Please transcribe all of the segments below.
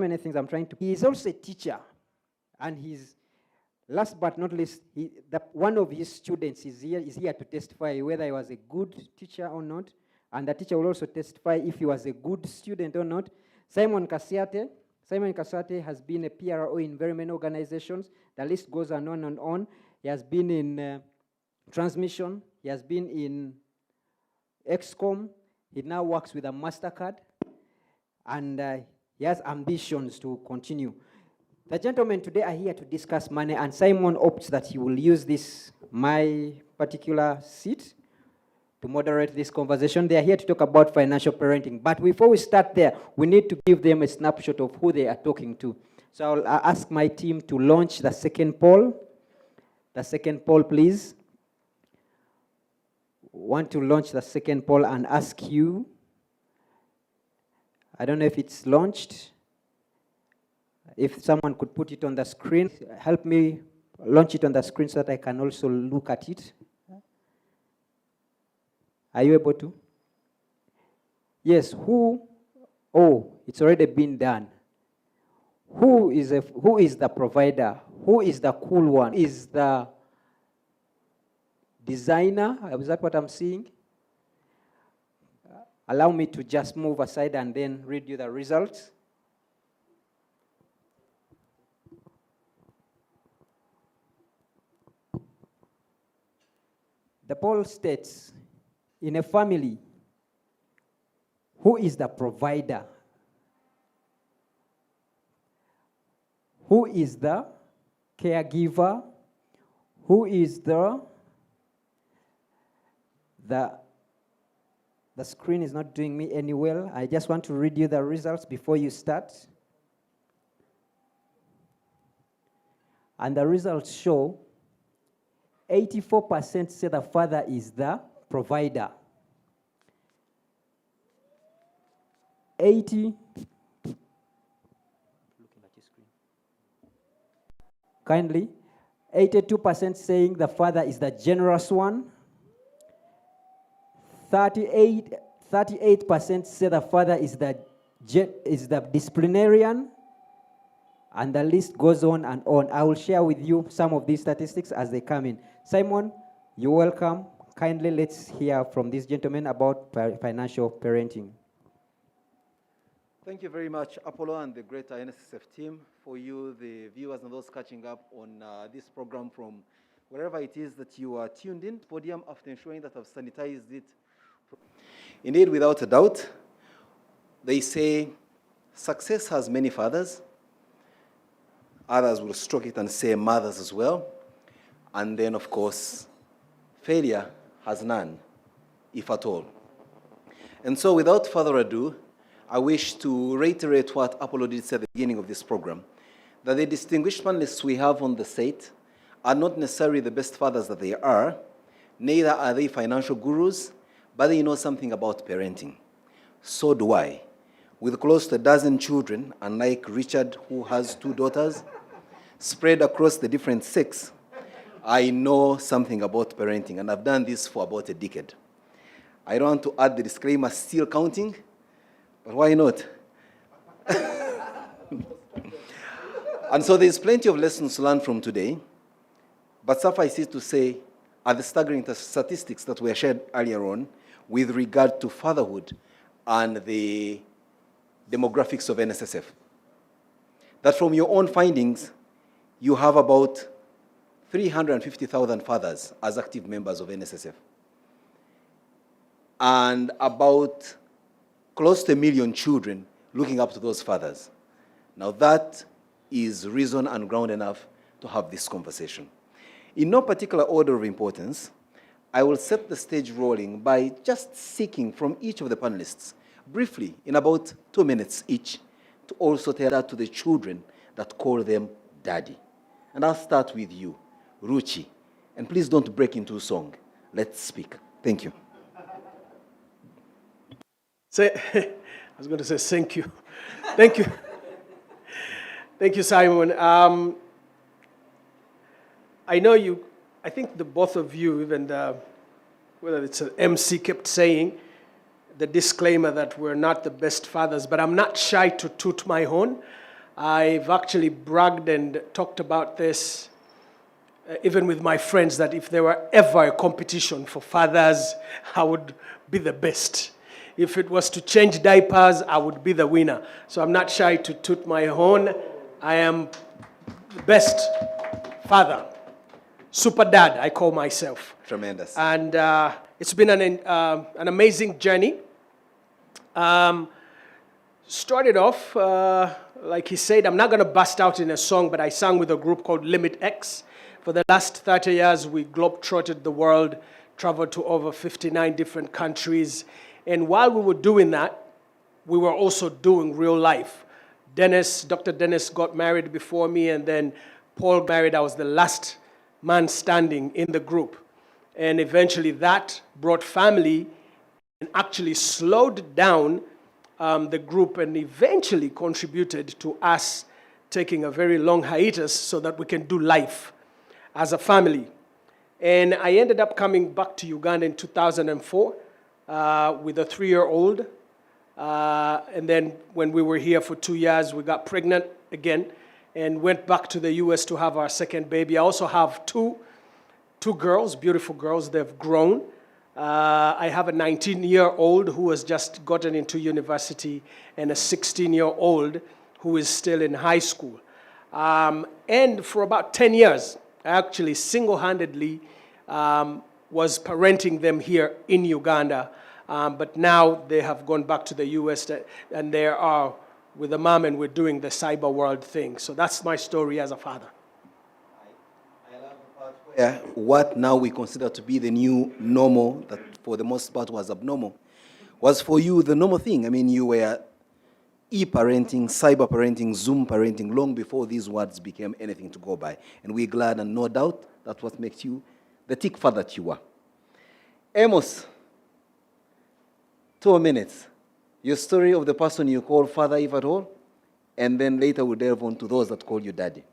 many things I'm trying to... He is also a teacher, and he's, last but not least, one of his students is here to testify whether he was a good teacher or not, and the teacher will also testify if he was a good student or not. Simon Kasiate has been a PRO in very many organizations. The list goes on and on. He has been in transmission. He has been in XCOM. He now works with a MasterCard. And he has ambitions to continue. The gentlemen today are here to discuss money, and Simon opts that he will use my particular seat to moderate this conversation. They are here to talk about financial parenting. But before we start there, we need to give them a snapshot of who they are talking to. So I'll ask my team to launch the second poll. The second poll, please. Want to launch the second poll and ask you. I don't know if it's launched. If someone could put it on the screen, help me launch it on the screen so that I can also look at it. Are you able to? Yes, who? Oh, it's already been done. Who is the provider? Who is the cool one? Is the designer? Is that what I'm seeing? Allow me to just move aside and then read you the results. The poll states, in a family, who is the provider? Who is the caregiver? Who is the screen is not doing me any well. I just want to read you the results before you start. And the results show 84% say the father is the provider. 82% saying the father is the generous one. 38% say the father is the disciplinarian, and the list goes on and on. I will share with you some of these statistics as they come in. Simon, you're welcome. Kindly let's hear from this gentleman about financial parenting. Thank you very much, Apollo and the greater NSSF team, for you, the viewers and those catching up on this program from wherever it is that you are tuned in. Podium, after ensuring that I've sanitized it. Indeed, without a doubt, they say success has many fathers. Others will stroke it and say mothers as well. And then, of course, failure has none, if at all. And so, without further ado, I wish to reiterate what Apollo did say at the beginning of this program, that the distinguished panelists we have on the set are not necessarily the best fathers that they are, neither are they financial gurus, but they know something about parenting. So do I. With close to a dozen children, unlike Richard, who has 2 daughters, spread across the different sexes, I know something about parenting, and I've done this for about a decade. I don't want to add the disclaimer, still counting, but why not? And so there's plenty of lessons to learn from today, but suffice it to say, are the staggering statistics that were shared earlier on with regard to fatherhood and the demographics of NSSF. That from your own findings, you have about 350,000 fathers as active members of NSSF, and about close to 1 million children looking up to those fathers. Now that is reason and ground enough to have this conversation. In no particular order of importance, I will set the stage rolling by just seeking from each of the panelists, briefly, in about 2 minutes each, to also tell that to the children that call them daddy. And I'll start with you, Ruchi. And please don't break into song. Let's speak. Thank you. I was going to say thank you. Thank you. Thank you, Simon. I know you, I think the both of you, even whether it's an MC, kept saying the disclaimer that we're not the best fathers, but I'm not shy to toot my horn. I've actually bragged and talked about this even with my friends, that if there were ever a competition for fathers, I would be the best. If it was to change diapers, I would be the winner. So I'm not shy to toot my horn. I am the best father. Super dad, I call myself. Tremendous. And it's been an amazing journey. Started off, like he said, I'm not going to bust out in a song, but I sang with a group called Limit X. For the last 30 years, we globe-trotted the world, traveled to over 59 different countries. And while we were doing that, we were also doing real life. Dr. Dennis got married before me, and then Paul married. I was the last man standing in the group. And eventually that brought family and actually slowed down the group, and eventually contributed to us taking a very long hiatus so that we can do life as a family. And I ended up coming back to Uganda in 2004 with a 3-year-old. And then when we were here for 2 years, we got pregnant again and went back to the US to have our second baby. I also have two girls, beautiful girls. They've grown. I have a 19-year-old who has just gotten into university and a 16-year-old who is still in high school. And for about 10 years, I actually single-handedly was parenting them here in Uganda. But now they have gone back to the US and they are with a mom, and we're doing the cyber world thing. So that's my story as a father. I love the part where what now we consider to be the new normal, that for the most part was abnormal, was for you the normal thing. I mean, you were e-parenting, cyber parenting, Zoom parenting, long before these words became anything to go by. And we're glad, and no doubt, that's what makes you the thick father that you are. Amos, 2 minutes. Your story of the person you call father, if at all, and then later we'll delve on to those that call you daddy.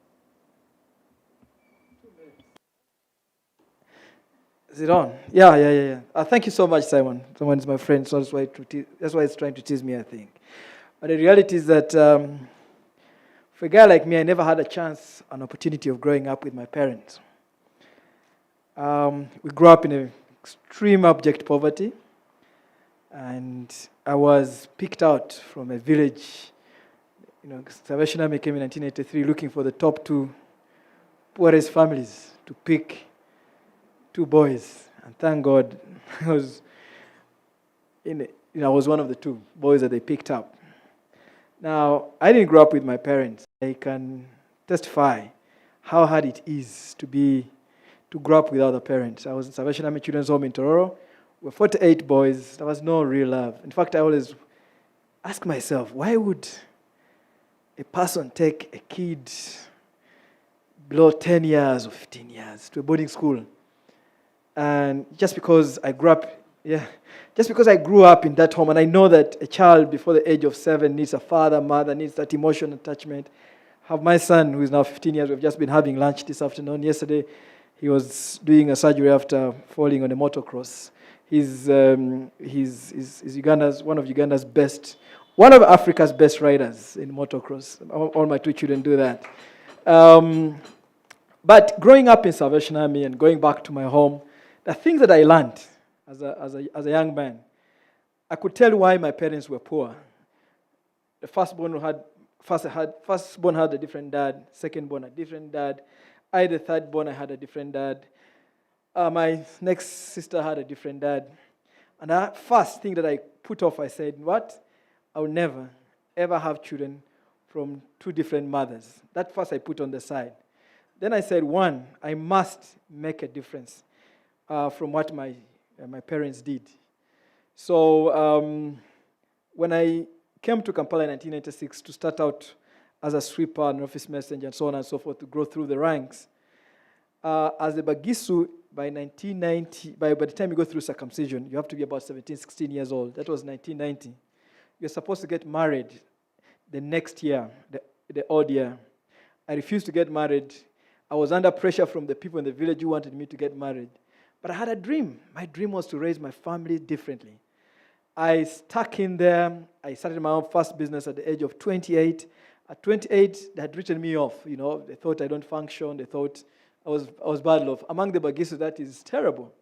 Is it on? Yeah. Thank you so much, Simon. Simon is my friend, so that's why it's trying to tease me, I think. But the reality is that for a guy like me, I never had a chance, an opportunity of growing up with my parents. We grew up in extreme abject poverty, and I was picked out from a village. Salvation Army came in 1983 looking for the top 2 poorest families to pick 2 boys. And thank God, I was one of the 2 boys that they picked up. Now, I didn't grow up with my parents. I can testify how hard it is to grow up without a parent. I was in Salvation Army Children's Home in Tororo. We were 48 boys. There was no real love. In fact, I always ask myself, why would a person take a kid below 10 years or 15 years to a boarding school? And just because I grew up in that home, and I know that a child before the age of 7 needs a father, mother, needs that emotional attachment. I have my son, who is now 15 years. We've just been having lunch this afternoon. Yesterday, he was doing a surgery after falling on a motocross. He's Uganda's, one of Africa's best riders in motocross. All my 2 children do that. But growing up in Salvation Army and going back to my home, the things that I learned as a young man, I could tell why my parents were poor. The firstborn had a different dad, secondborn a different dad. I, the thirdborn, I had a different dad. My next sister had a different dad. And the first thing that I put off, I said, I will never, ever have children from 2 different mothers. That first I put on the side. Then I said, I must make a difference from what my parents did. So when I came to Kampala in 1996 to start out as a sweeper and office messenger and so on and so forth to grow through the ranks, as a Bagisu, by 1990, by the time you go through circumcision, you have to be about 17, 16 years old. That was 1990. You're supposed to get married the next year, the odd year. I refused to get married. I was under pressure from the people in the village who wanted me to get married. But I had a dream. My dream was to raise my family differently. I stuck in there. I started my own first business at the age of 28. At 28, they had written me off. You know, they thought I don't function. They thought I was bad enough. Among the Bagisu, that is terrible.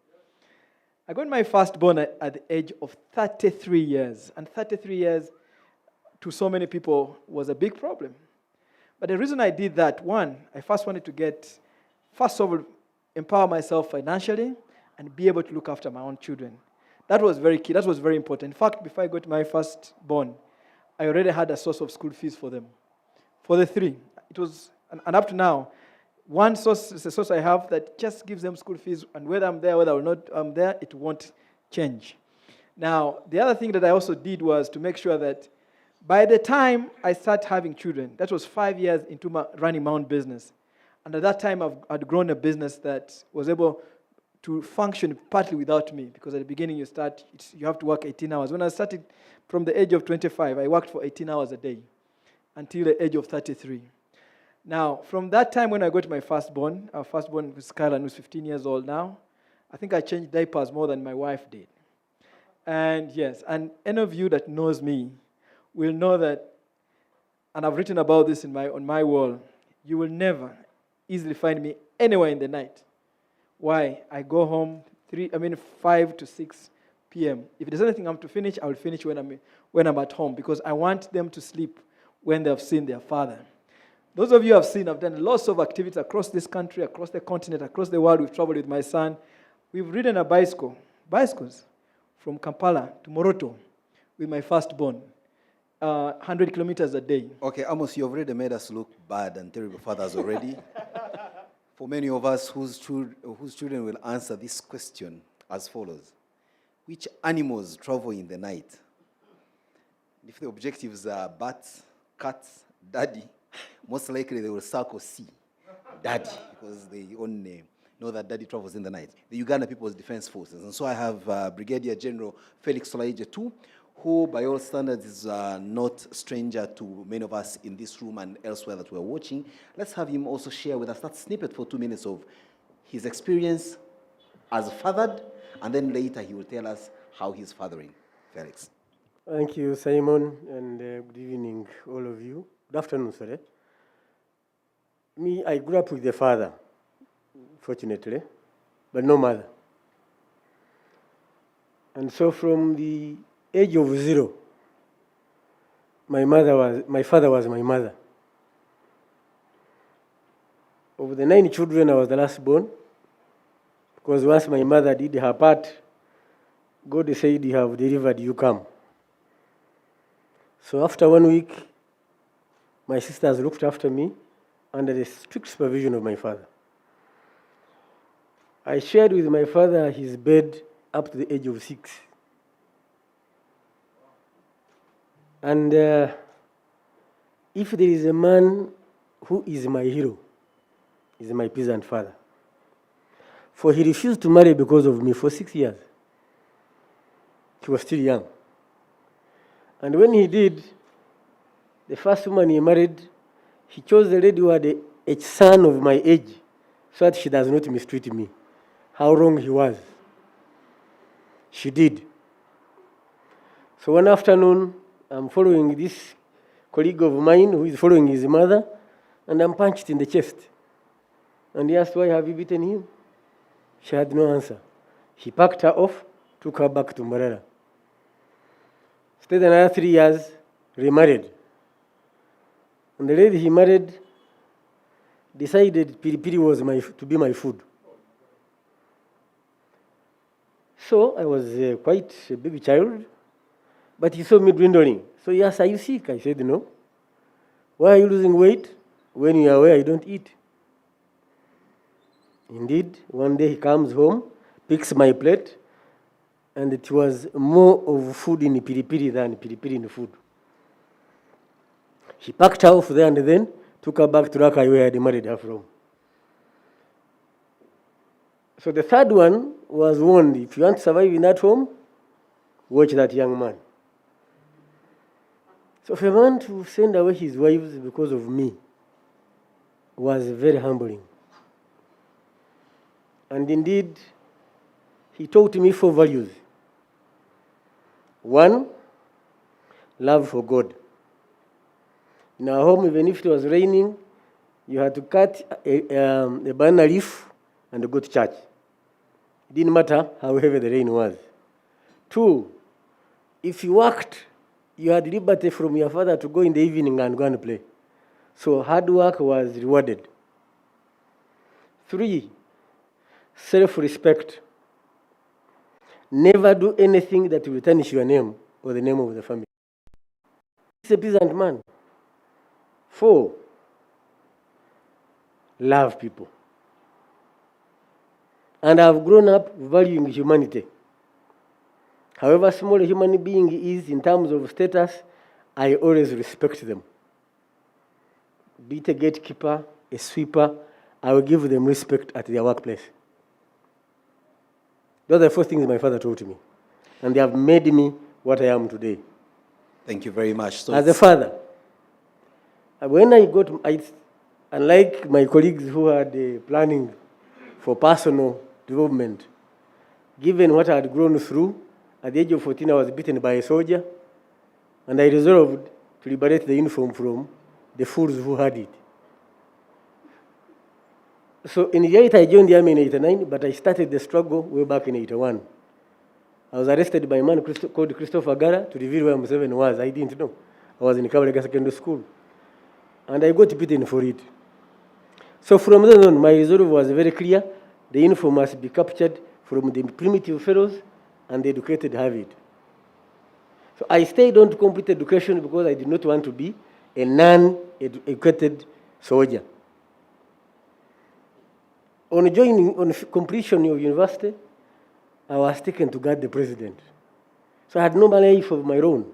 I got my firstborn at the age of 33 years. And 33 years to so many people was a big problem. But the reason I did that, one, I first wanted to first of all, empower myself financially and be able to look after my own children. That was very key. That was very important. In fact, before I got my firstborn, I already had a source of school fees for them. For the three. It was, and up to now, one source is a source I have that just gives them school fees, and whether I'm there, whether I'm there, it won't change. Now, the other thing that I also did was to make sure that by the time I started having children, that was 5 years into running my own business. And at that time, I'd grown a business that was able to function partly without me, because at the beginning you have to work 18 hours. When I started from the age of 25, I worked for 18 hours a day until the age of 33. Now, from that time when I got my firstborn, our firstborn was Skylar, who's 15 years old now, I think I changed diapers more than my wife did. And yes, and any of you that knows me will know that, and I've written about this on my wall, you will never easily find me anywhere in the night. Why? I go home 5 to 6 p.m. If there's anything I'm to finish, I'll finish when I'm at home, because I want them to sleep when they have seen their father. Those of you who have seen, I've done lots of activities across this country, across the continent, across the world. We've traveled with my son. We've ridden bicycles from Kampala to Moroto with my firstborn, 100 kilometers a day. Okay, Amos, you already made us look bad and terrible fathers already. For many of us whose children will answer this question as follows. Which animals travel in the night? If the objectives are bats, cats, daddy, most likely they will circle C, daddy, because they only know that daddy travels in the night. The Uganda People's Defense Forces. And so I have Brigadier General Felix Solaije too, who by all standards is not stranger to many of us in this room and elsewhere that we're watching. Let's have him also share with us that snippet for 2 minutes of his experience as fathered, and then later he will tell us how he's fathering. Felix. Thank you, Simon, and good evening, all of you. Good afternoon, sorry. Me, I grew up with a father, fortunately, but no mother. And so from the age of 0, my father was my mother. Of the 9 children, I was the last born, because once my mother did her part, God said, "You have delivered, you come." So after 1 week, my sisters looked after me under the strict supervision of my father. I shared with my father his bed up to the age of 6. And if there is a man who is my hero, is my peasant father. For he refused to marry because of me for 6 years. He was still young. And when he did, the first woman he married, he chose a lady who had a son of my age, so that she does not mistreat me. How wrong he was. She did. So one afternoon, I'm following this colleague of mine who is following his mother, and I'm punched in the chest. And he asked, "Why have you beaten him?" She had no answer. He packed her off, took her back to Marara. Stayed another 3 years, remarried. And the lady he married decided piri-piri was to be my food. So I was quite a big child, but he saw me dwindling. So he asked, "Are you sick?" I said, "No." "Why are you losing weight when you are aware you don't eat?" Indeed, one day he comes home, picks my plate, and it was more of food in piri-piri than piri-piri in food. He packed her off there and then took her back to Rakai, where I had married her from. So the third one was warned, if you want to survive in that home, watch that young man. So for a man to send away his wives because of me was very humbling. And indeed, he taught me 4 values. 1, love for God. In our home, even if it was raining, you had to cut a banana leaf and go to church. It didn't matter how heavy the rain was. 2, if you worked, you had liberty from your father to go in the evening and go and play. So hard work was rewarded. 3, self-respect. Never do anything that will tarnish your name or the name of the family. He's a peasant man. 4, love people. And I've grown up valuing humanity. However small a human being is in terms of status, I always respect them. Be it a gatekeeper, a sweeper, I will give them respect at their workplace. Those are the first things my father taught me. And they have made me what I am today. Thank you very much. So As a father, when I got, unlike my colleagues who had planning for personal development, given what I had grown through, at the age of 14 I was beaten by a soldier, and I resolved to liberate the uniform from the fools who had it. So in the 8 I joined the army in 89, but I started the struggle way back in 81. I was arrested by a man called Christopher Gara to reveal where Museveni was. I didn't know. I was in Kabalega Secondary School. And I got beaten for it. So from then on, my resolve was very clear. The uniform must be captured from the primitive fellows, and the educated have it. So I stayed on to complete education because I did not want to be a non-educated soldier. On completion of university, I was taken to guard the president. So I had no life of my own.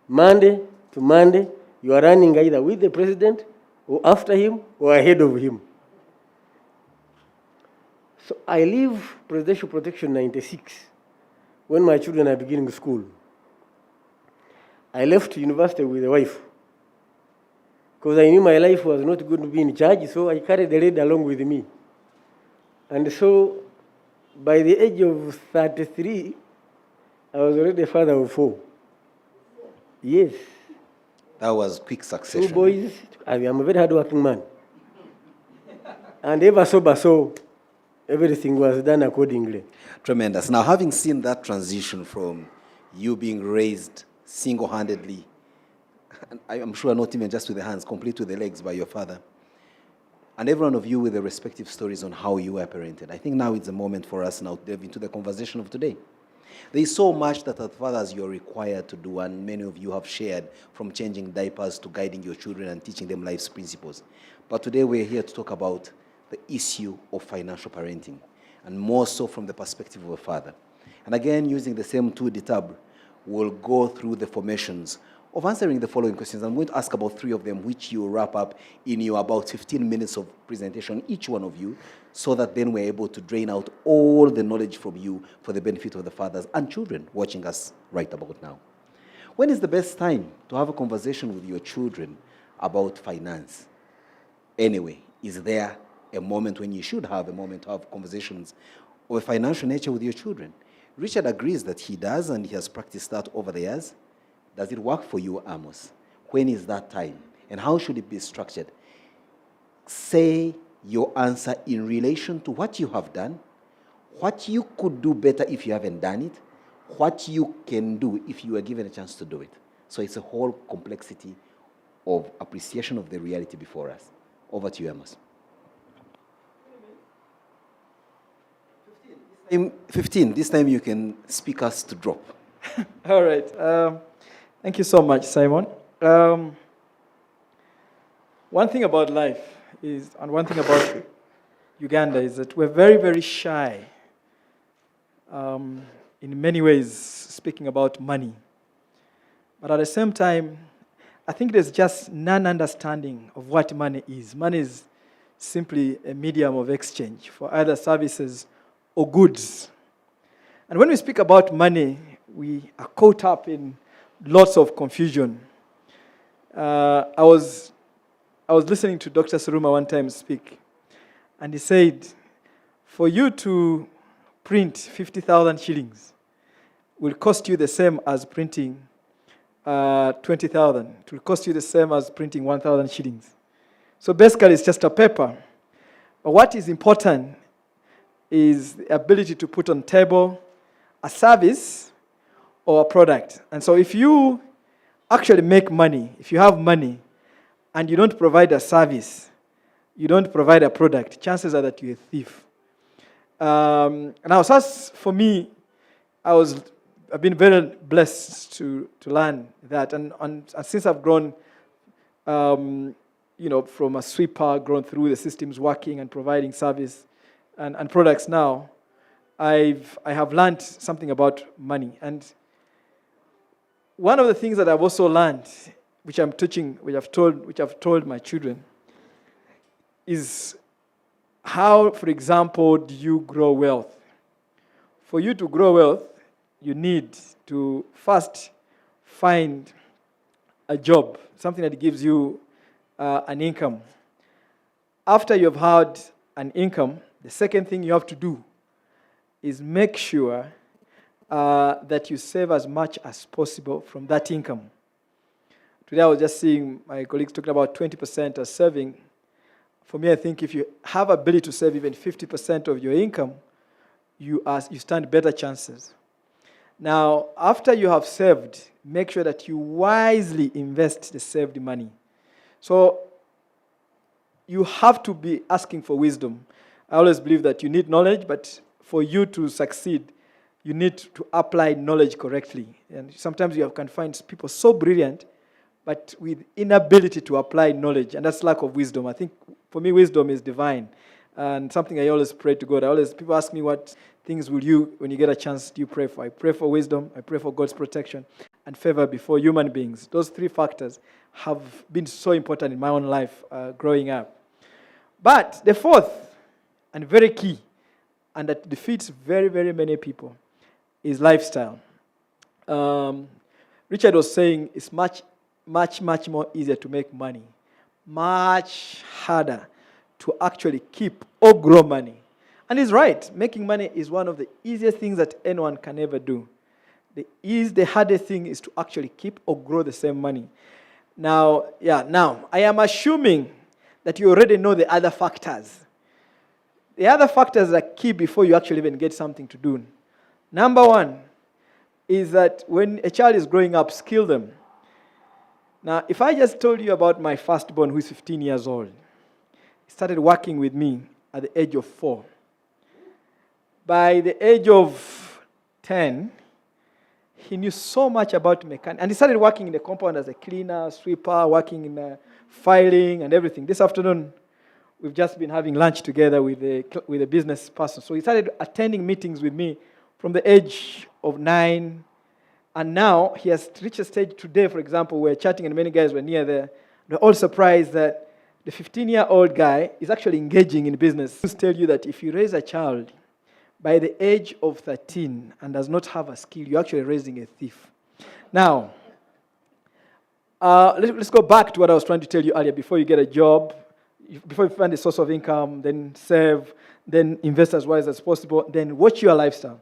Monday to Monday, you are running either with the president or after him or ahead of him. So I leave presidential protection in 96 when my children are beginning school. I left university with a wife because I knew my life was not going to be in charge, so I carried the lady along with me. And so by the age of 33, I was already a father of 4. Yes. that was quick succession. 2 boys. I am a very hardworking man. And ever sober, so everything was done accordingly. Tremendous. Now, having seen that transition from you being raised single-handedly, and I'm sure not even just with the hands, complete with the legs by your father, and every one of you with the respective stories on how you were parented, I think now it's a moment for us now to delve into the conversation of today. There is so much that as fathers you're required to do, and many of you have shared, from changing diapers to guiding your children and teaching them life's principles. But today we're here to talk about the issue of financial parenting, and more so from the perspective of a father. And again, using the same 2D tab, we'll go through the formations of answering the following questions. I'm going to ask about 3 of them, which you wrap up in your about 15 minutes of presentation, each one of you, so that then we're able to drain out all the knowledge from you for the benefit of the fathers and children watching us right about now. When is the best time to have a conversation with your children about finance? Anyway, is there a moment when you should have a moment to have conversations of a financial nature with your children? Richard agrees that he does, and he has practiced that over the years. Does it work for you, Amos? When is that time? And how should it be structured? Say your answer in relation to what you have done, what you could do better if you haven't done it, what you can do if you are given a chance to do it. So it's a whole complexity of appreciation of the reality before us. Over to you, Amos. 15. This time you can speak us to drop. All right. Thank you so much, Simon. One thing about life is, and one thing about Uganda is that we're very, very shy in many ways, speaking about money. But at the same time, I think there's just non-understanding of what money is. Money is simply a medium of exchange for either services or goods. And when we speak about money, we are caught up in lots of confusion. I was listening to Dr. Suruma one time speak, and he said, for you to print 50,000 shillings will cost you the same as printing 20,000. It will cost you the same as printing 1,000 shillings. So basically, it's just a paper. But what is important is the ability to put on table a service or a product. And so if you actually make money, if you have money, and you don't provide a service, you don't provide a product, chances are that you're a thief. Now, so for me, I've been very blessed to learn that. And since I've grown, from a sweeper, grown through the systems working and providing service and products now, I have learned something about money. And one of the things that I've also learned, which I'm teaching, which I've told my children, is how, for example, do you grow wealth? For you to grow wealth, you need to first find a job, something that gives you an income. After you've had an income, the second thing you have to do is make sure that you save as much as possible from that income. Today I was just seeing my colleagues talking about 20% as saving. For me, I think if you have ability to save even 50% of your income, you stand better chances. Now, after you have saved, make sure that you wisely invest the saved money. So you have to be asking for wisdom. I always believe that you need knowledge, but for you to succeed, you need to apply knowledge correctly. And sometimes you can find people so brilliant, but with inability to apply knowledge, and that's lack of wisdom. I think for me, wisdom is divine, and something I always pray to God. People ask me, what things will you, when you get a chance, do you pray for? I pray for wisdom, I pray for God's protection, and favor before human beings. Those three factors have been so important in my own life growing up. But the fourth, and very key, and that defeats very, very many people, is lifestyle. Richard was saying it's much more easier to make money, much harder to actually keep or grow money. And he's right. Making money is one of the easiest things that anyone can ever do. The hardest thing is to actually keep or grow the same money. Now, I am assuming that you already know the other factors. The other factors are key before you actually even get something to do. Number one is that when a child is growing up, skill them. Now, if I just told you about my firstborn who is 15 years old, he started working with me at the age of 4. By the age of 10, he knew so much about mechanics. And he started working in the compound as a cleaner, sweeper, working in filing and everything. This afternoon, we've just been having lunch together with a business person. So he started attending meetings with me from the age of 9. And now he has reached a stage today, for example, we're chatting and many guys were near there. They're all surprised that the 15-year-old guy is actually engaging in business. I tell you that if you raise a child by the age of 13 and does not have a skill, you're actually raising a thief. Now, let's go back to what I was trying to tell you earlier. Before you get a job, before you find a source of income, then save, then invest as wise as possible, then watch your lifestyle.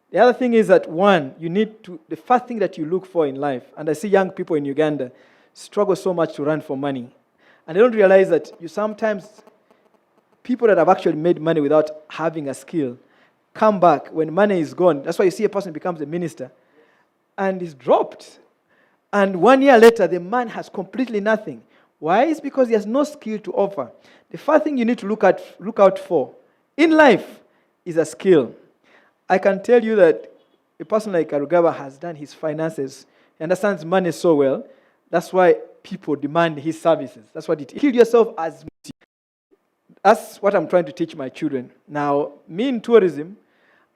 The other thing is that, the first thing that you look for in life, and I see young people in Uganda struggle so much to run for money, and they don't realize that people that have actually made money without having a skill come back when money is gone. That's why you see a person becomes a minister and is dropped. And 1 year later, the man has completely nothing. Why? It's because he has no skill to offer. The first thing you need to look out for in life is a skill. I can tell you that a person like Arugaba has done his finances. He understands money so well. That's why people demand his services. That's what it is. Kill yourself as. That's what I'm trying to teach my children. Now, me in tourism,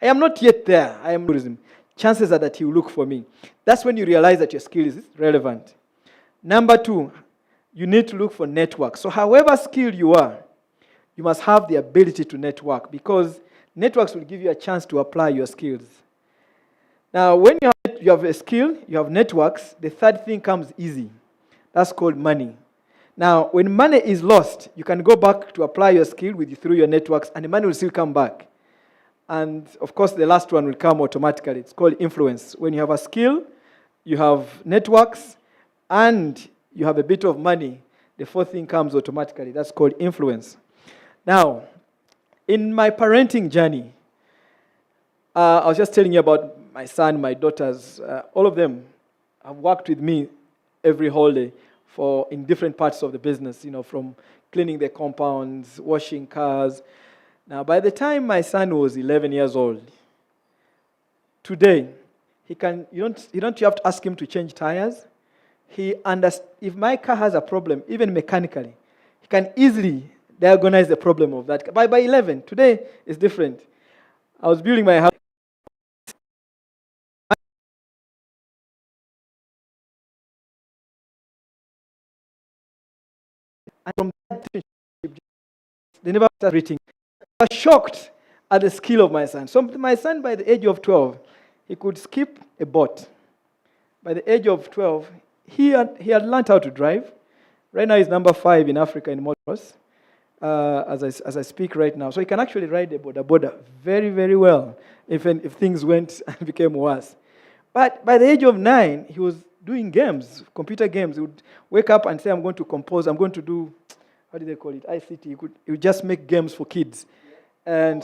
I am not yet there. I am in tourism. Chances are that he will look for me. That's when you realize that your skill is relevant. Number 2, you need to look for network. So however skilled you are, you must have the ability to network, because networks will give you a chance to apply your skills. Now, when you have a skill, you have networks, the third thing comes easy. That's called money. Now, when money is lost, you can go back to apply your skill through your networks, and the money will still come back. And, of course, the last one will come automatically. It's called influence. When you have a skill you have networks, and you have a bit of money, the fourth thing comes automatically. That's called influence. Now, in my parenting journey, I was just telling you about my son, my daughters, all of them have worked with me every holiday in different parts of the business, from cleaning the compounds, washing cars. Now, by the time my son was 11 years old, today, you don't have to ask him to change tires. If my car has a problem, even mechanically, he can easily diagnose the problem of that. By 11, today is different. I was building my house. And from that, they never started reading. I was shocked at the skill of my son. So my son, by the age of 12, he could skip a boat. By the age of 12, he had learned how to drive. Right now, he's number 5 in Africa in motocross, as I speak right now. So he can actually ride a boda very, very well, if things went and became worse. But by the age of 9, he was doing games, computer games. He would wake up and say, I'm going to compose, I'm going to do, what do they call it, ICT. He would just make games for kids. And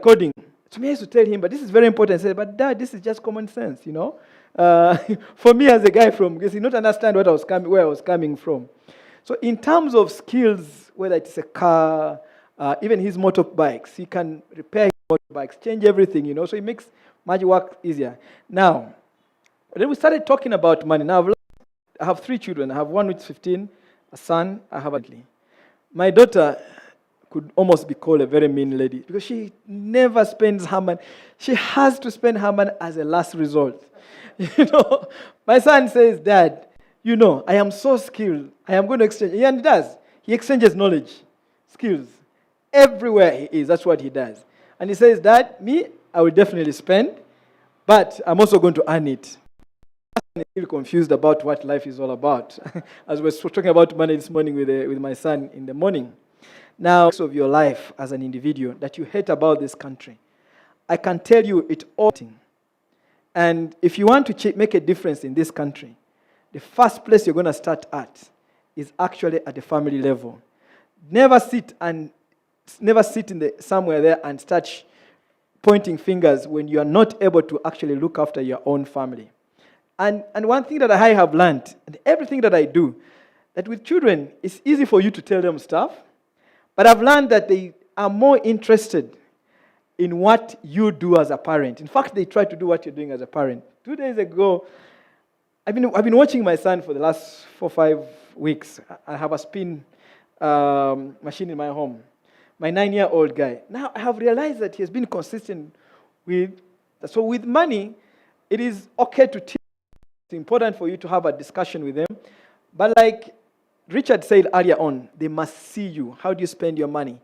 coding. To me, I used to tell him, but this is very important. I said, but Dad, this is just common sense, For me as a guy because he did not understand where I was coming from. So in terms of skills, whether it's a car, even his motorbikes, he can repair his motorbikes, change everything, so it makes much work easier. Now, then we started talking about money. Now, I have 3 children. I have one with 15, a son, I have a My daughter could almost be called a very mean lady because she never spends her money. She has to spend her money as a last resort. My son says, Dad, I am so skilled. I am going to exchange. And he does. He exchanges knowledge, skills. Everywhere he is, that's what he does. And he says, Dad, I will definitely spend, but I'm also going to earn it. I'm still confused about what life is all about. As we were talking about money this morning with my son in the morning. Now, of your life as an individual that you hate about this country, I can tell you it all. And if you want to make a difference in this country, the first place you're going to start at is actually at the family level. Never sit somewhere there and start pointing fingers when you are not able to actually look after your own family. And one thing that I have learned, and everything that I do, that with children, it's easy for you to tell them stuff, but I've learned that they are more interested in what you do as a parent. In fact, they try to do what you're doing as a parent. 2 days ago, I've been watching my son for the last 4 or 5 weeks. I have a spin machine in my home. My 9-year-old guy. Now, I have realized that he has been consistent so with money, it is okay to teach. It's important for you to have a discussion with them. But like Richard said earlier on, they must see you. How do you spend your money?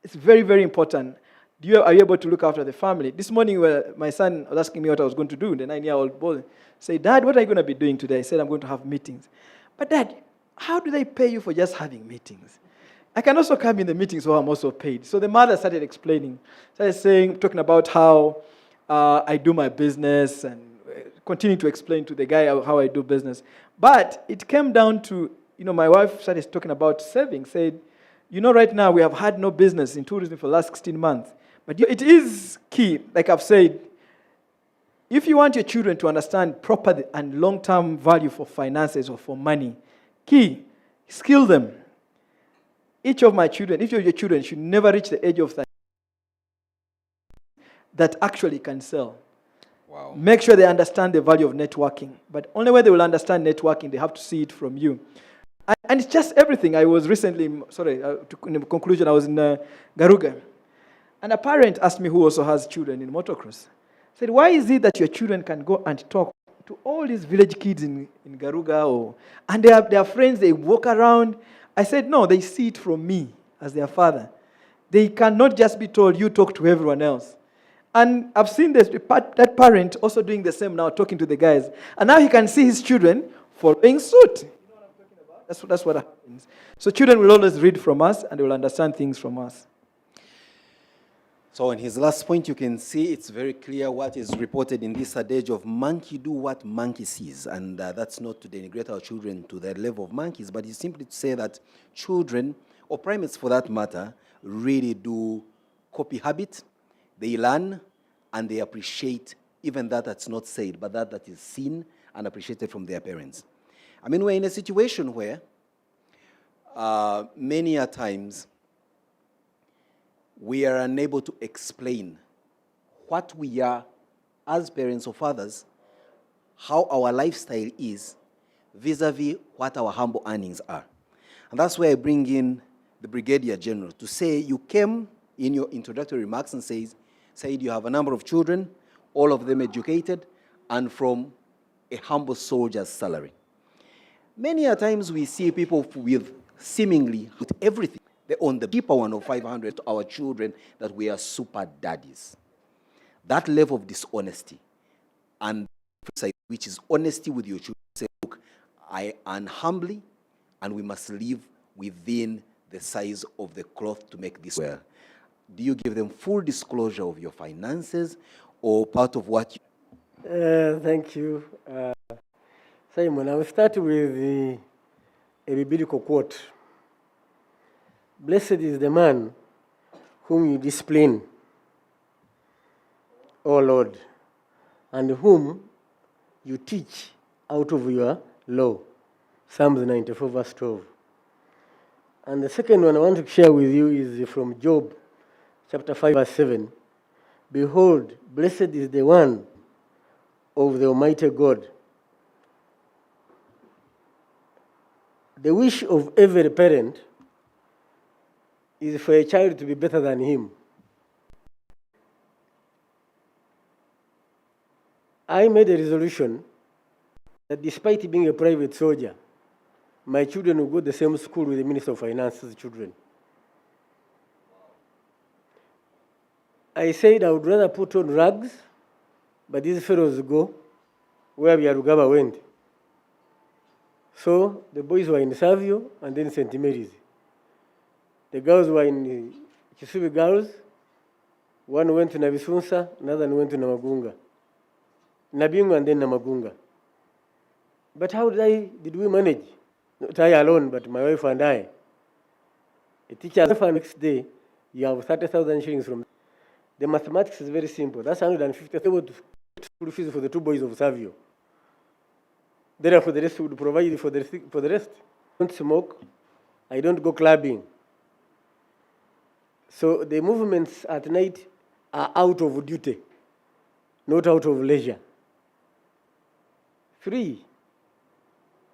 It's very, very important. Are you able to look after the family? This morning, my son was asking me what I was going to do. The 9-year-old boy said, Dad, what are you going to be doing today? I said, I'm going to have meetings. But Dad, how do they pay you for just having meetings? I can also come in the meetings where I'm also paid. So the mother started explaining, talking about how I do my business and continuing to explain to the guy how I do business. But it came down to, my wife started talking about saving, said, right now we have had no business in tourism for the last 16 months. But it is key, like I've said, if you want your children to understand proper and long-term value for finances or for money, key, skill them. Each of your children should never reach the age of 30 that actually can sell. Wow. Make sure they understand the value of networking. But only way they will understand networking, they have to see it from you. And it's just everything. I was recently, in the conclusion, I was in Garuga. And a parent asked me who also has children in motocross. Said, why is it that your children can go and talk to all these village kids in Garuga? And they are friends, they walk around. I said, no, they see it from me as their father. They cannot just be told, you talk to everyone else. And I've seen that parent also doing the same now, talking to the guys. And now he can see his children following suit. You know what I'm talking about? That's what happens. So children will always read from us, and they will understand things from us. So in his last point, you can see it's very clear what is reported in this adage of monkey do what monkey sees. And that's not to denigrate our children to the level of monkeys, but it's simply to say that children, or primates for that matter, really do copy habit. They learn and they appreciate even that's not said, but that is seen and appreciated from their parents. I mean, we're in a situation where many a times we are unable to explain what we are as parents or fathers, how our lifestyle is vis-a-vis what our humble earnings are. And that's where I bring in the Brigadier General to say, you came in your introductory remarks and said you have a number of children, all of them educated, and from a humble soldier's salary. Many a times we see people with seemingly with everything. They own the cheaper one of 500 to our children that we are super daddies. That level of dishonesty, and which is honesty with your children, say, look, I earn humbly, and we must live within the size of the cloth to make this well. Do you give them full disclosure of your finances, or part of what you... Thank you. Simon, I will start with a biblical quote. Blessed is the man whom you discipline, O Lord, and whom you teach out of your law. Psalms 94, verse 12. And the second one I want to share with you is from Job, chapter 5, verse 7. Behold, blessed is the one of the Almighty God. The wish of every parent is for a child to be better than him. I made a resolution that despite being a private soldier, my children will go to the same school with the Minister of Finance's children. I said I would rather put on rags, but these fellows go where Byarugaba went. So the boys were in Savio and then St. Mary's. The girls were in Kisubi Girls. One went to Nabisunsa, another one went to Namagunga. Nabingo and then Namagunga. But how did we manage? Not I alone, but my wife and I. A teacher, the next day, you have 30,000 shillings from. The mathematics is very simple. That's 150 school fees for the two boys of Savio. Therefore, the rest would provide for the rest. I don't smoke. I don't go clubbing. So the movements at night are out of duty, not out of leisure. 3,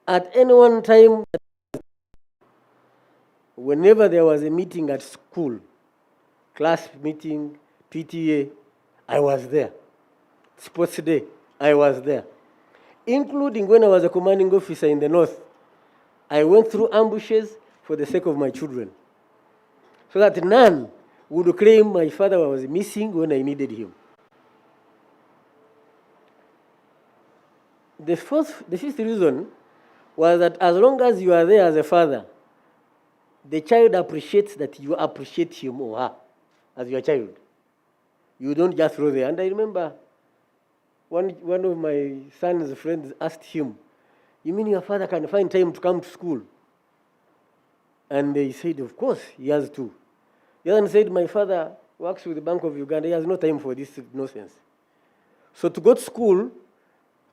at any one time, whenever there was a meeting at school, class meeting, PTA, I was there. Sports day, I was there. Including when I was a commanding officer in the north, I went through ambushes for the sake of my children, so that none would claim my father was missing when I needed him. The fifth reason was that as long as you are there as a father, the child appreciates that you appreciate him or her as your child. You don't just throw there. And I remember one of my son's friends asked him, "You mean your father can find time to come to school?" And they said, "Of course, he has to." The other one said, "My father works with the Bank of Uganda. He has no time for this nonsense." So to go to school,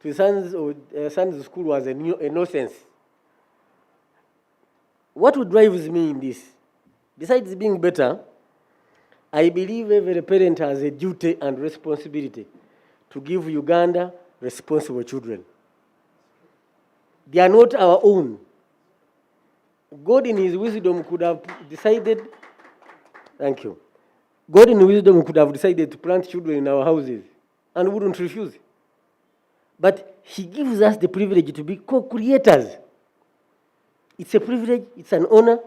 to his son's school was a nonsense. What drives me in this? Besides being better, I believe every parent has a duty and responsibility to give Uganda responsible children. They are not our own. God in his wisdom could have decided, thank you. God in his wisdom could have decided to plant children in our houses and wouldn't refuse. But he gives us the privilege to be co-creators. It's a privilege, it's an honor,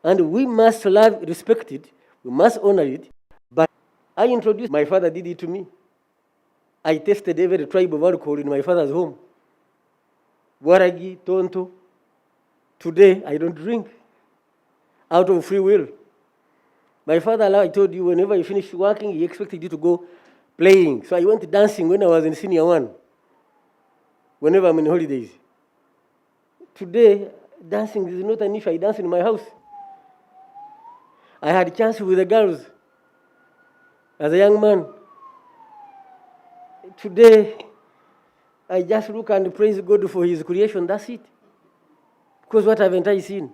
and we must love, respect it, we must honor it. But I introduced, my father did it to me. I tested every tribe of alcohol in my father's home. Waragi, Tonto. Today, I don't drink out of free will. My father, like I told you, whenever you finish working, he expected you to go playing. So I went dancing when I was in senior one, whenever I'm in holidays. Today, dancing is not an issue. I dance in my house. I had chance with the girls as a young man. Today, I just look and praise God for his creation. That's it. Because what haven't I seen?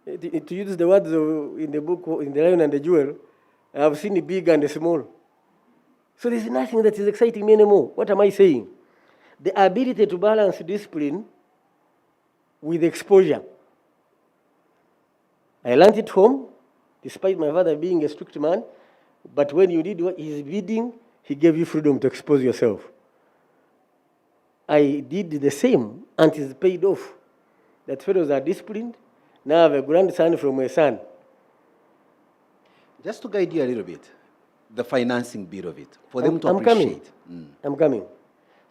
To use the words in the book, in The Lion and the Jewel, I have seen the big and the small. So there's nothing that is exciting me anymore. What am I saying? The ability to balance discipline with exposure. I learned it home, despite my father being a strict man, but when you did what his bidding, he gave you freedom to expose yourself. I did the same until it paid off. That fellows are disciplined. Now I have a grandson from my son. Just to guide you a little bit, the financing bit of it, for them to I'm coming. appreciate. I'm coming.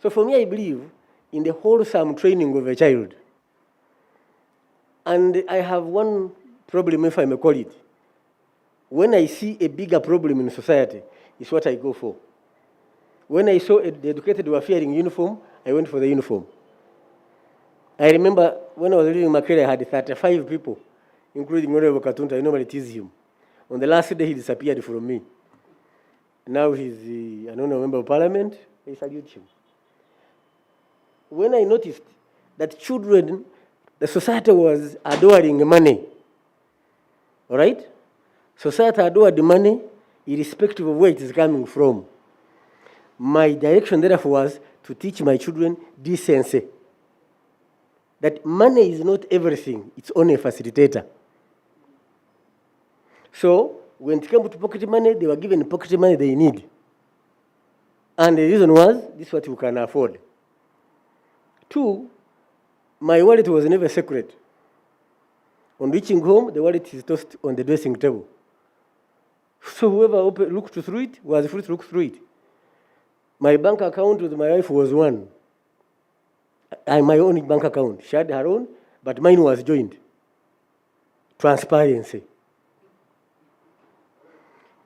So for me, I believe in the wholesome training of a child. And I have one problem, if I may call it. When I see a bigger problem in society, it's what I go for. When I saw the educated were wearing uniform, I went for the uniform. I remember when I was living in Makerere, I had 35 people, including Honorable Katunta. I normally tease him. On the last day, he disappeared from me. Now he's an honorable member of parliament. I salute him. When I noticed that children, the society was adoring money, all right? Society adored money irrespective of where it is coming from. My direction, therefore, was to teach my children decency. That money is not everything, it's only a facilitator. So, when it came to pocket money, they were given pocket money they need. And the reason was, this is what you can afford. 2, my wallet was never secret. On reaching home, the wallet is tossed on the dressing table. So whoever looked through it was free to look through it. My bank account with my wife was one. My own bank account. She had her own, but mine was joined. Transparency.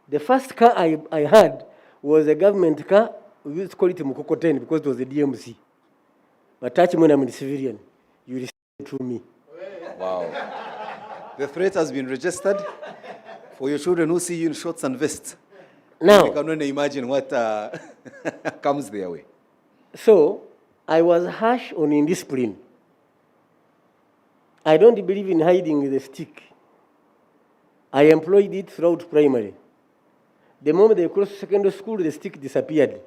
The first car I had was a government car. We used to call it Mukokoteni because it was the DMC. But touch me when I'm in civilian, you receive it through me. Wow. The threat has been registered for your children who see you in shorts and vests. Now, You can only imagine what comes their way. so I was harsh on indiscipline. I don't believe in hiding the stick. I employed it throughout primary. The moment they crossed secondary school, the stick disappeared.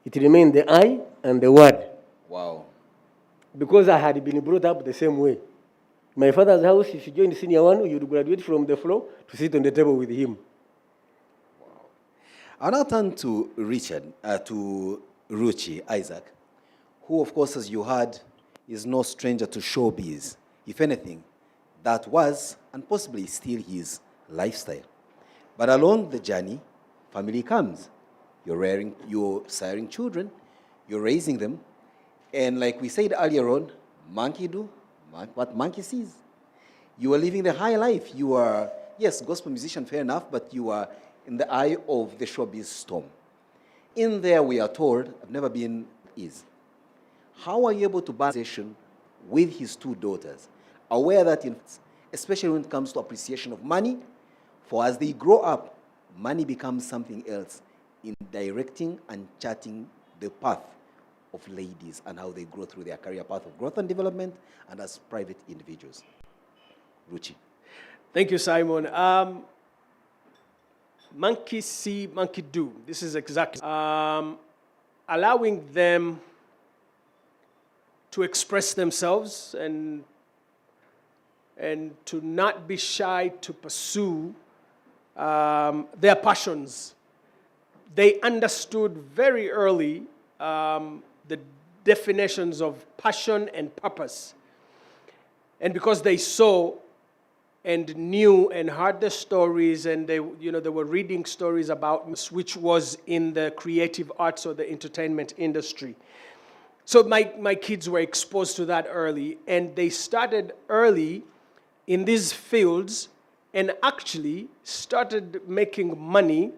It remained the I and the word. Wow. Because I had been brought up the same way. My father's house, if you joined senior one, you would graduate from the floor to sit on the table with him. I'll now turn to to Ruchi, Isaac, who, of course, as you heard, is no stranger to showbiz. If anything, that was, and possibly still his, lifestyle. But along the journey, family comes. You're siring children, you're raising them, and like we said earlier on, monkey do what monkey sees. You are living the high life. You are, yes, gospel musician, fair enough, but you are in the eye of the showbiz storm. In there, we are told, I've never been, is. How are you able to balance with his 2 daughters, aware that, especially when it comes to appreciation of money, for as they grow up, money becomes something else in directing and charting the path of ladies and how they grow through their career path of growth and development and as private individuals. Ruchi. Thank you, Simon. Monkey see, monkey do. This is exactly allowing them to express themselves and to not be shy to pursue their passions. They understood very early the definitions of passion and purpose. And because they saw and knew and heard the stories, and they were reading stories about which was in the creative arts or the entertainment industry. So my kids were exposed to that early, and they started early in these fields and actually started making money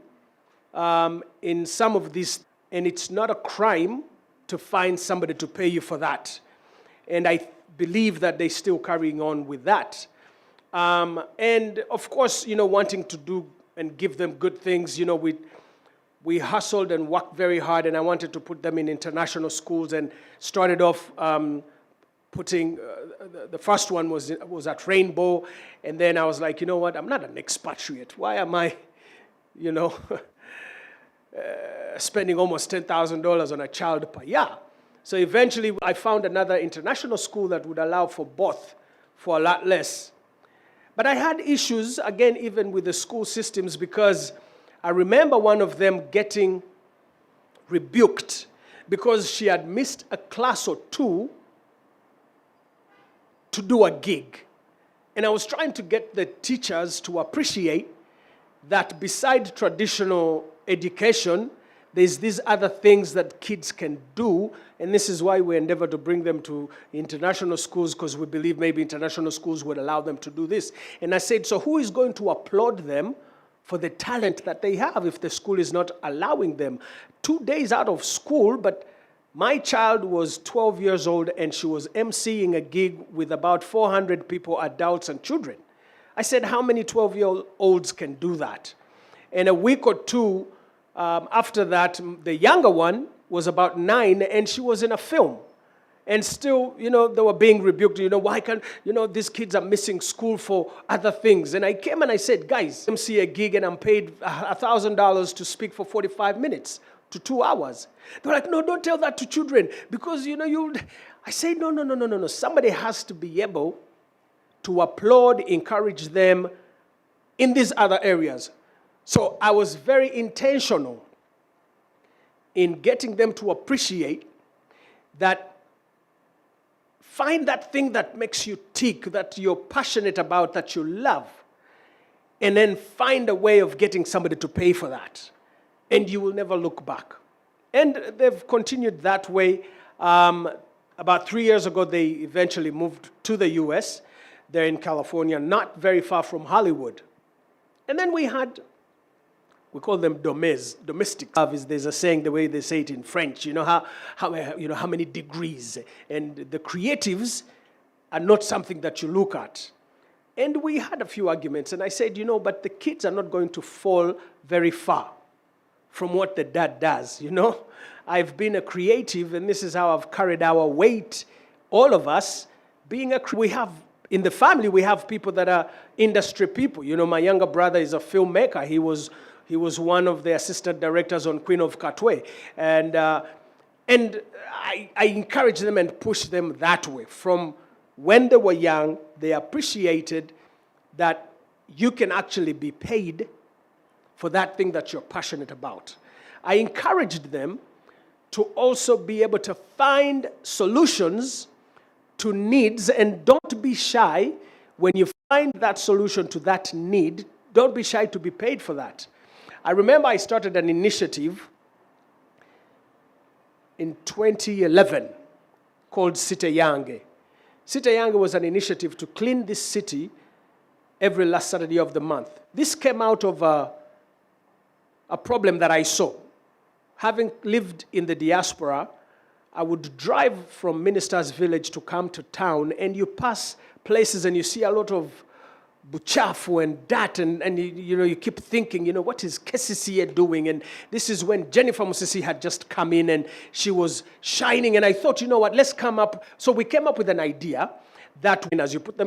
in some of these, and it's not a crime to find somebody to pay you for that. And I believe that they're still carrying on with that. And of course, wanting to do and give them good things, we hustled and worked very hard, and I wanted to put them in international schools and started off putting, the first one was at Rainbow, and then I was like, you know what, I'm not an expatriate. Why am I, spending almost $10,000 on a child per year? So eventually I found another international school that would allow for both for a lot less. But I had issues, again, even with the school systems, because I remember one of them getting rebuked because she had missed a class or two to do a gig. And I was trying to get the teachers to appreciate that beside traditional education, there's these other things that kids can do, and this is why we endeavor to bring them to international schools, because we believe maybe international schools would allow them to do this. And I said, so who is going to applaud them for the talent that they have if the school is not allowing them? 2 days out of school, but my child was 12 years old, and she was emceeing a gig with about 400 people, adults and children. I said, how many 12-year-olds can do that? And a week or two after that, the younger one was about 9, and she was in a film. And still, they were being rebuked. Why can't, these kids are missing school for other things. And I came and I said, guys, MC a gig and I'm paid $1,000 to speak for 45 minutes to 2 hours. They were like, no, don't tell that to children, because, I say, no. Somebody has to be able to applaud, encourage them in these other areas. So I was very intentional in getting them to appreciate that, find that thing that makes you tick, that you're passionate about, that you love, and then find a way of getting somebody to pay for that. And you will never look back. And they've continued that way. About 3 years ago, they eventually moved to the US. They're in California, not very far from Hollywood. And then we call them domestic. There's a saying, the way they say it in French, how many degrees. And the creatives are not something that you look at. And we had a few arguments, and I said, but the kids are not going to fall very far from what the dad does, I've been a creative, and this is how I've carried our weight, all of us, in the family, we have people that are industry people. My younger brother is a filmmaker. He was one of the assistant directors on Queen of Katwe. And I encourage them and push them that way. From when they were young, they appreciated that you can actually be paid for that thing that you're passionate about. I encouraged them to also be able to find solutions to needs, and don't be shy when you find that solution to that need. Don't be shy to be paid for that. I remember I started an initiative in 2011 called City Yange. City Yange was an initiative to clean this city every last Saturday of the month. This came out of a problem that I saw. Having lived in the diaspora, I would drive from Minister's Village to come to town, and you pass places and you see a lot of buchafu and dirt, and you keep thinking, what is KCCA doing? And this is when Jennifer Musisi had just come in, and she was shining, and I thought, let's come up. So we came up with an idea that as you put them